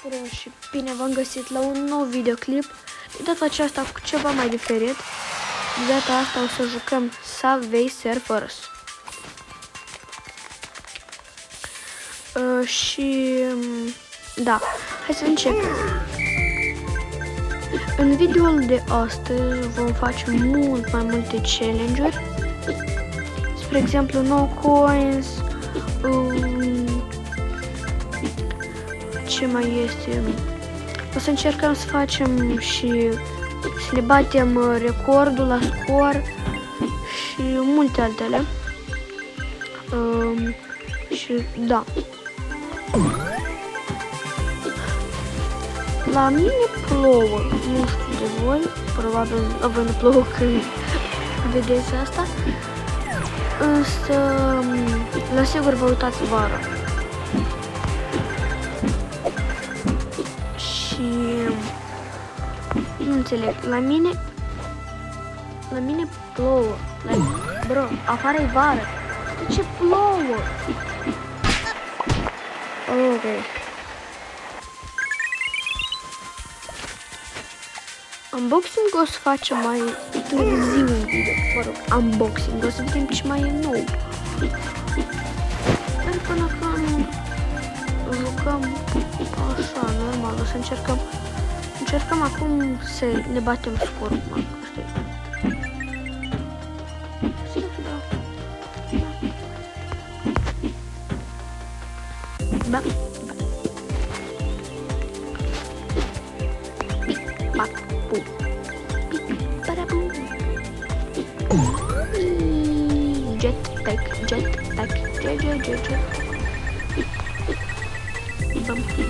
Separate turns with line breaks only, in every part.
Bună și bine v-am găsit la un nou videoclip. De data aceasta cu ceva mai diferit. De data asta o să jucăm Subway Surfers. Și da, hai să începem. În videoul de astăzi vom face mult mai multe challenge-uri. Spre exemplu, no coins. Ce mai este? O să încercăm să facem și să ne batem recordul la scor și multe altele. Și da. La mine plouă, nu știu de voi, probabil la voi nu plouă când vedeți asta, însă la sigur vă uitați vara. Și nu înțeleg, la mine plouă, bro, afară e vară, de ce plouă? Ok. Unboxing o să facem mai târziu în video, mă rog, unboxing, o să vedem ce mai e nou. Dar până când jucăm așa, normal, o să încercăm acum să ne batem scorul, asta e. Da. Jetpack.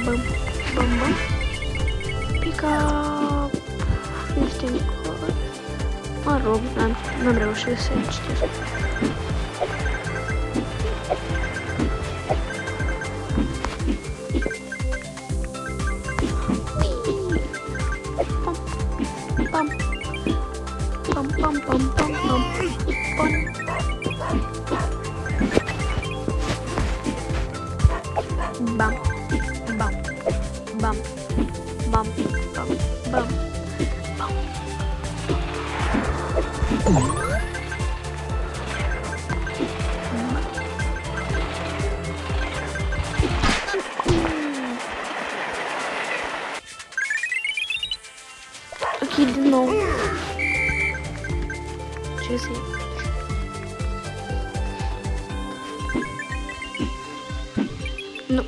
Bum. Pick up 15 card. Mă rog, n-am reușit să citesc. Bam. Ok, din nou. Ce să iau? Nu.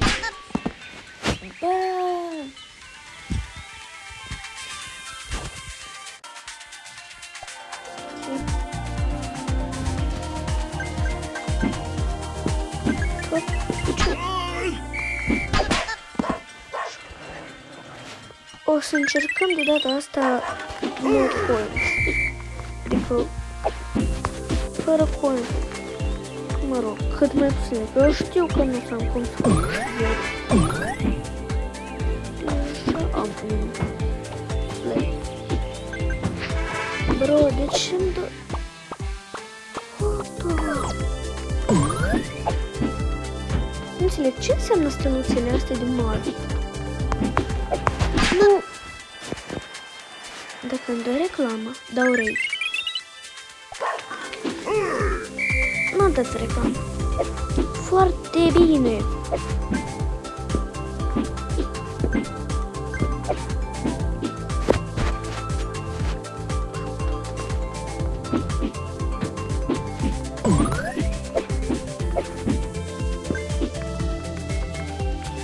O să încercăm de data asta no coins, adică fără coins, mă rog, cât mai puțin, că eu știu că nu s-am cum să câștigă. Deja am un play. Bro, de ce îmi dă... Nu înțeleg, ce înseamnă stănuțele astea de mari? Nu! Dacă îmi dă reclamă, dau rage. Nu dați reclamă. Foarte bine!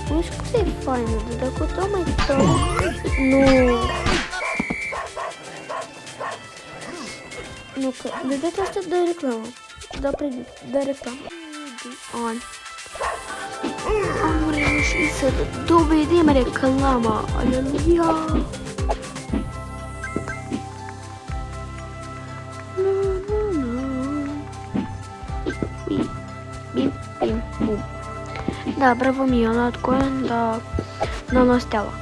Nu știu cât e faină, dar dacă o dau mai tău... Nu! Nu, că de data asta dă reclamă. Da, dă reclamă. Ani. Am reușit să dovedim reclama. Aleluia! Bim, bum. Da, bravo mie, am luat coin, dar n-am luat steaua.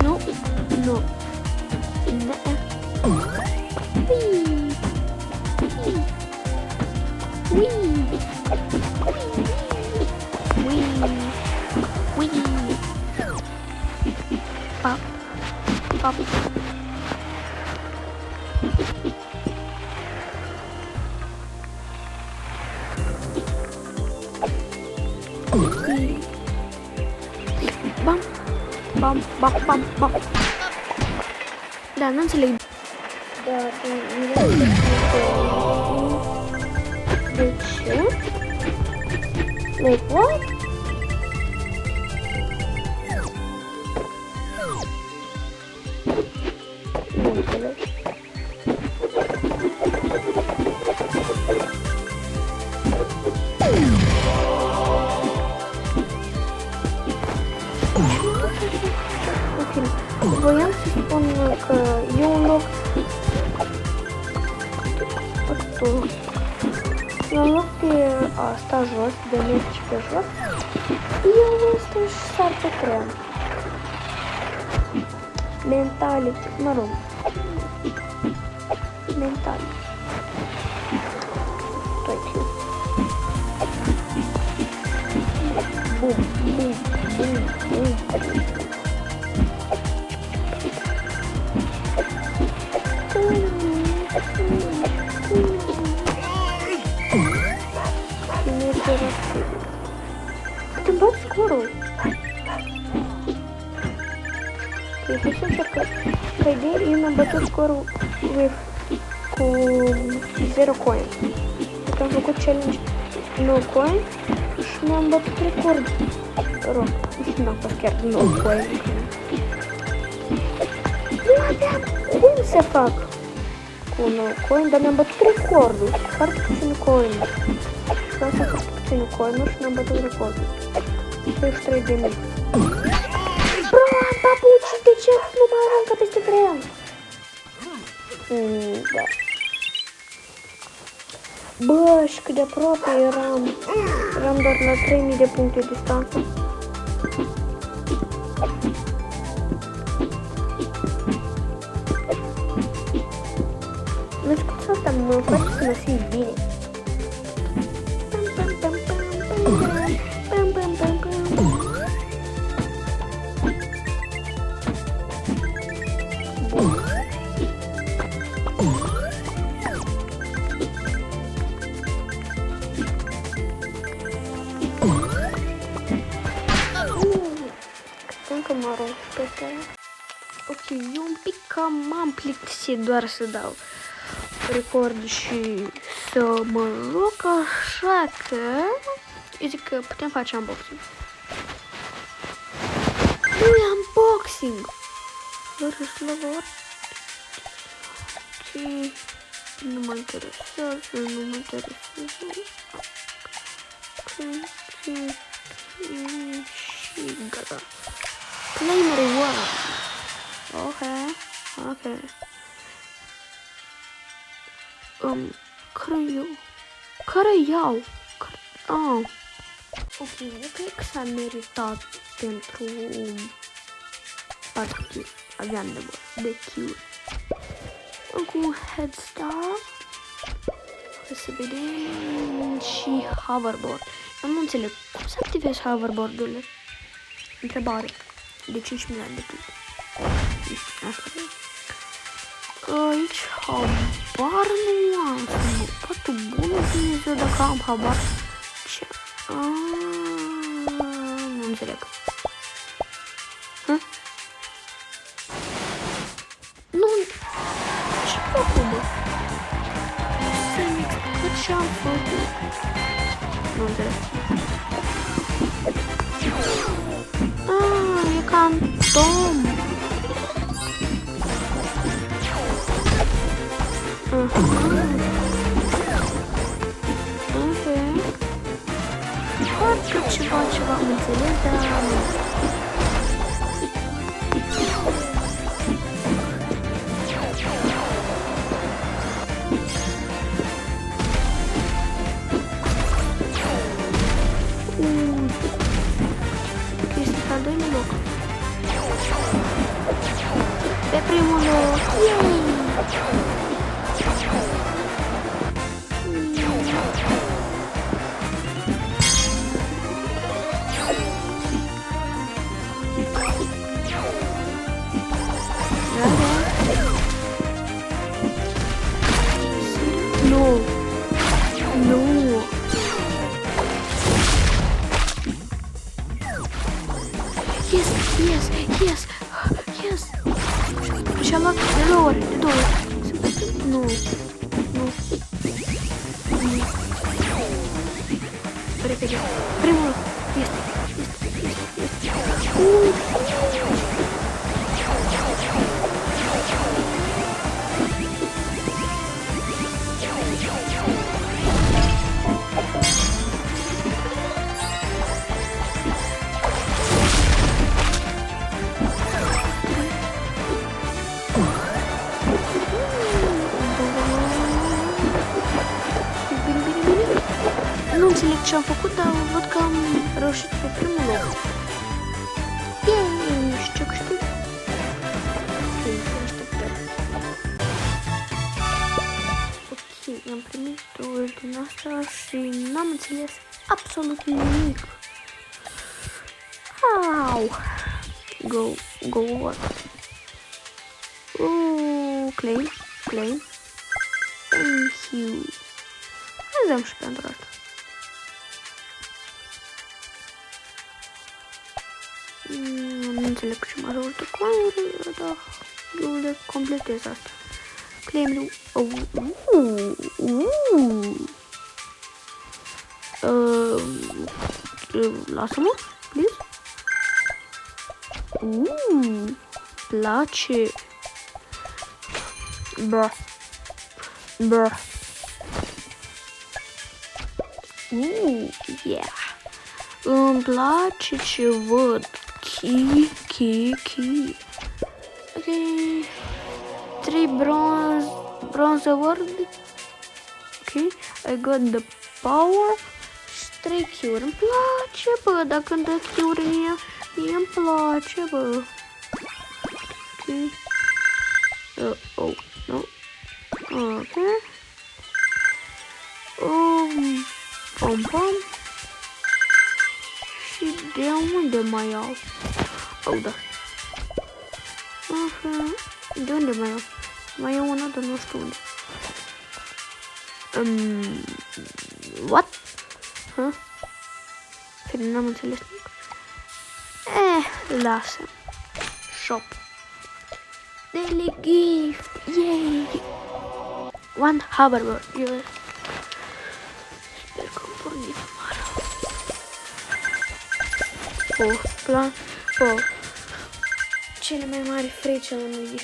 Nu. Ui. Ui. Pap. Pap. Bam. Bam. Bam. Bam. Bam. Da, nu înțeleg. Da, de ce? Like what? Nu înțeleg. Voiam să spun că e un loc e un loc de asta jos, de mergi pe jos, eu stau și sar pe tren. Mentality, mă rog. Mentality. Точно. Bum, bum, bum, bum. Ты бац скоро. Ты хочу только пойди и на батут скоро with zero coin. Am făcut challenge no coin și mi-am bătut record. Rog, n-am fost chiar no coin. Nu aveam cum să fac cu no coin, dar mi-am bătut recordul. Foarte puțin coin. Vreau să fac puțin coin-uri și mi-am bătut recordul. 33.000. Bro, papuci, de ce nu mă aruncă peste tren? Da. Bă, și cât de aproape eram. Eram doar la 3000 de puncte distanță. Nu știu cum asta mă face să mă simt bine. Ok, eu un pic cam m-am plictisit doar să dau record și să mă joc, așa că eu zic că putem face unboxing. Nu e unboxing! Ok, nu mă interesează, nu mă interesează. Și gata. Claim reward. Ok. Care iau? Ok, eu cred că s-a meritat pentru partii. Aveam de kill. Cu head start. Hai să vedem. Și hoverboard. Eu nu înțeleg cum să activezi hoverboard-urile. Întrebare. De 5 milioane de clip. Așa că aici habar nu am. Poate bună Dumnezeu dacă am habar. Ce? Nu înțeleg. Nu. Ce fac bă? Ce am făcut? Nu înțeleg. E ca Tom. Foarte ceva am înțeles, dar este al doilea loc. Pe primul loc. Yay! repede. Primul loc. Este. Nu înțeleg ce am făcut, dar văd că am reușit pe primul loc. Yay! Și ce câștig? Ok, am primit două din asta și n-am înțeles absolut nimic. Au! Go what? Claim. Thank you. Hai dăm și pentru asta. Nu înțeleg ce mă ajută cu aia, dar eu le completez asta. Claim-ul. Lasă-mă, please. Place. Bruh. Yeah. Îmi place ce văd. Key. Ok. 3 bronze award. Ok. I got the power. Și 3 Q-uri. Îmi place, bă. Dacă îmi dă Q-uri mie îmi place, bă. Ok. No. Ok. Pom. Și de unde mai iau? Da. De unde mai iau? Mai iau una, dar nu știu unde. What? N-am înțeles nimic. Lasă. Shop. Daily gift. Yay! One hoverboard. Sper că am pornit mare. Cele mai mari frici ale unui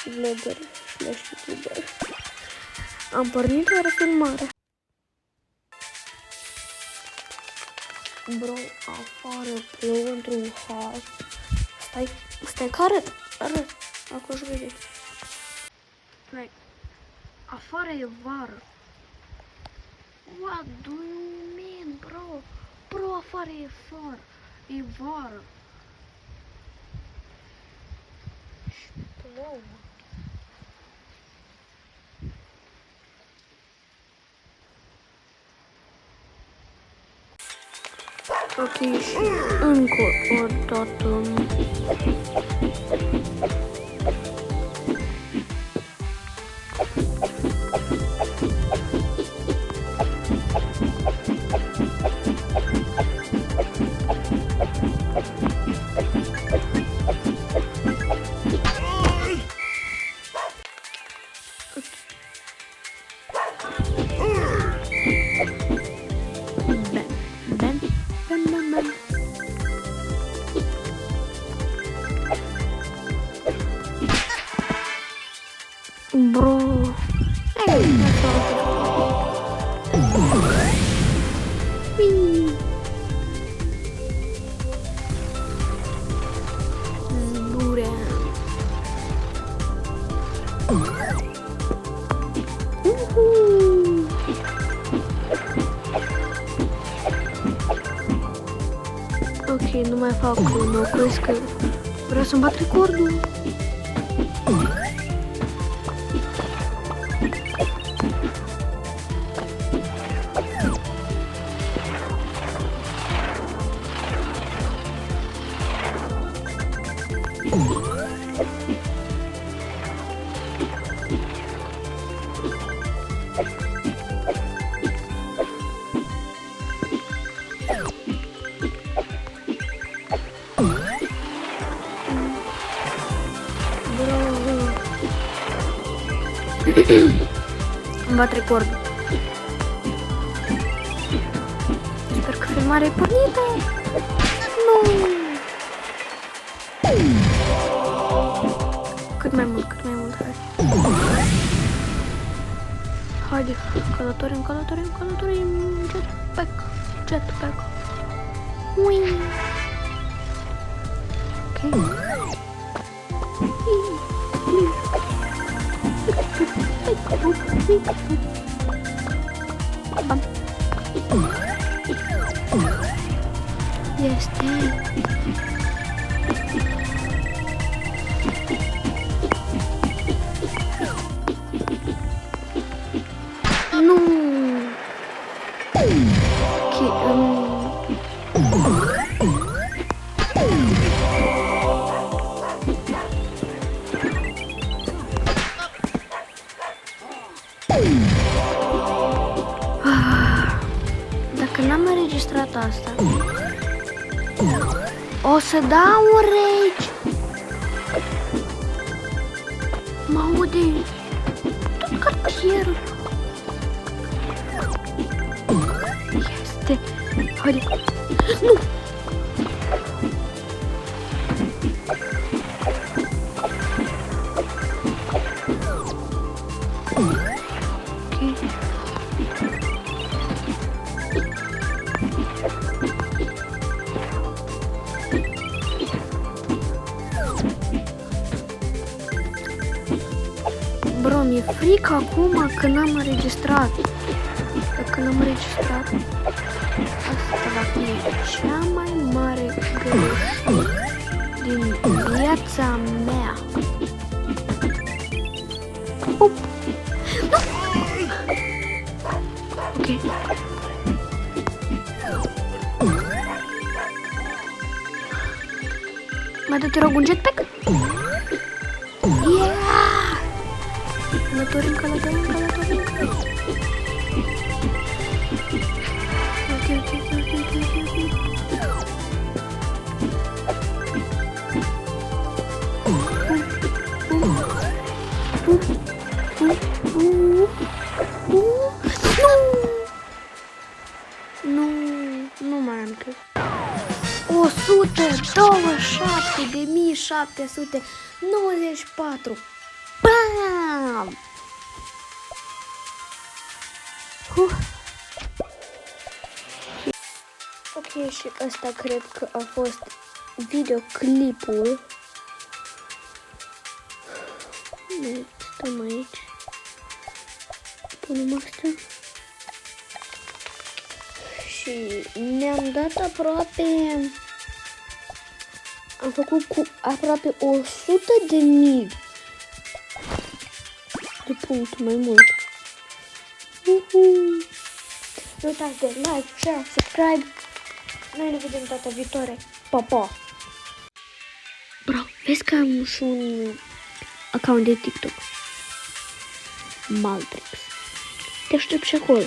vlogger / youtuber. Am pornit oare filmarea? Bro, afară plouă într-un har. Stai că arăt. Acum își vede. Like, afară e vară. What do you mean, bro? Bro, afară e vară. Și plouă. Ok, și încă o dată. Bro. Zburea. Ok, nu mai fac mă opresc că vreau să-mi bat recordul. Îmi bat recordul. mare pornită! Nu! Cât mai mult, hai. Haide, călătorim, jetpack. Ui! Ok. Bam. Este. Nu. Dacă n-am înregistrat asta, o să dau un rage. Mă aude tot cartierul. Este. Haide. Nu! Bro, mi-e frică acum că n-am înregistrat. Dacă n-am înregistrat, asta va fi cea mai mare greșeală din viața mea. Nu! Ok. Mai dă-te rog un jetpack? Yeah! Călătorim. Nu mai am cât. 127.794. Bam! Ok, și ăsta cred că a fost videoclipul. Ne stăm aici. Punem asta. Și ne-am dat aproape... Am făcut cu aproape 100.000 de puncte mai mult. Nu uitați de like, share, subscribe. Noi ne vedem data viitoare. Pa, pa! Bro, vezi că am și un account de TikTok. Maltrix. Te aștept și acolo.